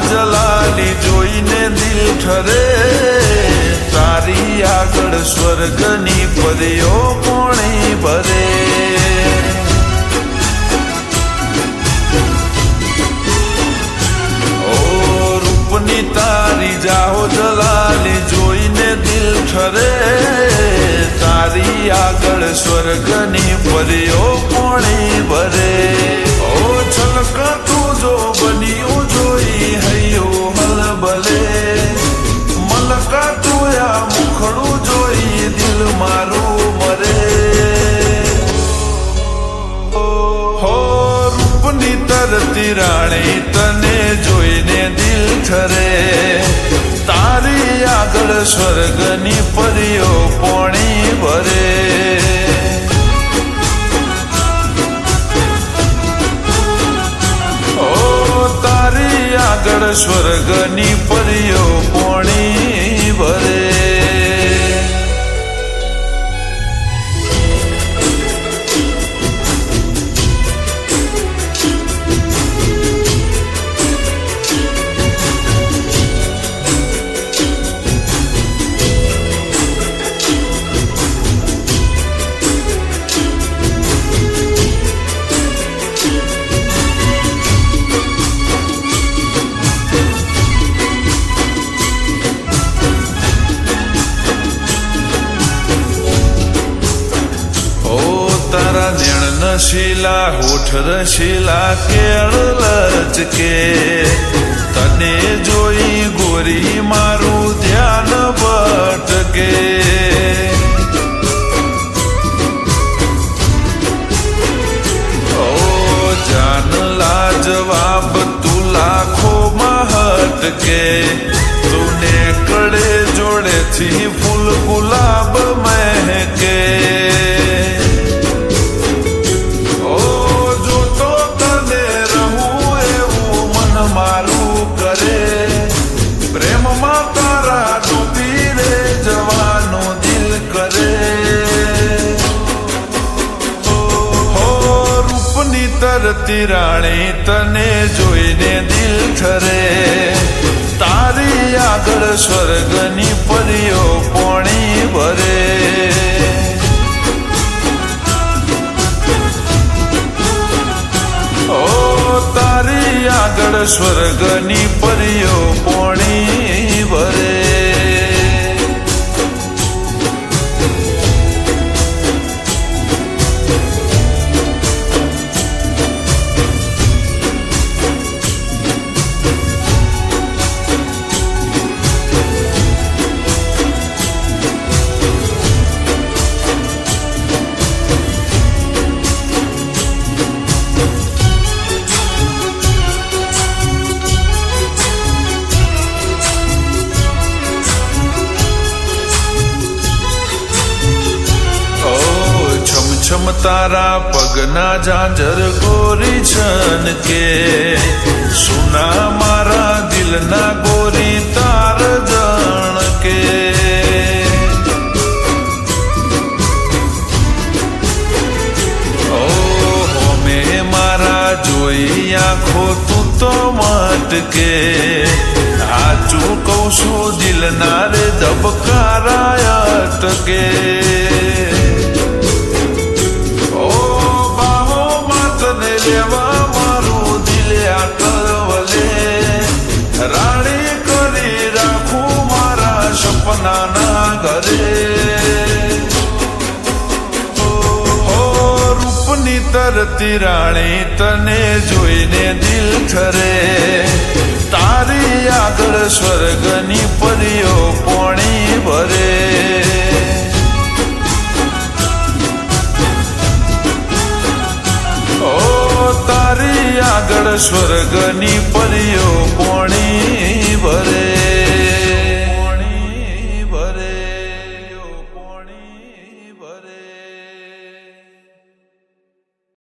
જલાલી જોઈને દિલ ઠરે, તારી આગળ સ્વર્ગની પરીઓ પોણી ભરે. રૂપની તારી જાહો જલાલી જોઈને દિલ ઠરે, તારી આગળ સ્વર્ગની પરીઓ પોણી ભરે. ઓ છલકતું જો બન્યું જોઈ હૈયો હલબલે, મલકાતું આ મુખડું જોઈ દિલ મારું મરે. હો રૂપની તરતી રાણી તને જોઈને દિલ ઠરે, તારી આગળ સ્વર્ગની પરીઓ પોણી ભરે. આગળ સ્વર્ગની પરીઓ પોણી ભરે. નશીલા હોઠ રશીલા કેળ લચકે, તને જોઈ ગોરી મારું ધ્યાન ભટકે. ઓ જાન લાજવાબ તું લાખોમાં હટકે, તુને કડે જોડેથી ફૂલ ગુલાબ મહેકે. તરતી રાણી તને જોઈને દિલ ઠરે, તારી આગળ સ્વર્ગની પરીઓ પોણી ભરે. ઓ તારી આગળ સ્વર્ગની પરીઓ પોણી ભરે. છમ તારા પગના ઝાંઝર ગોરી છન કે, સુના મારા દિલના ગોરી તાર જણ કે. ઓહો મેં મારા જોઈ આંખો તું તો મટકે, સાચું કહું છું દિલના રે ધબકારા અટકે. મારું દિલ આટવલે, રાણી કરી રાખું મારા સપનાના ઘરે. હો રૂપની તરતી રાણી તને જોઈને દિલ ઠરે, તારી આગળ સ્વર્ગની પરીઓ પોણી ભરે. તારી આગળ સ્વર્ગની પરીઓ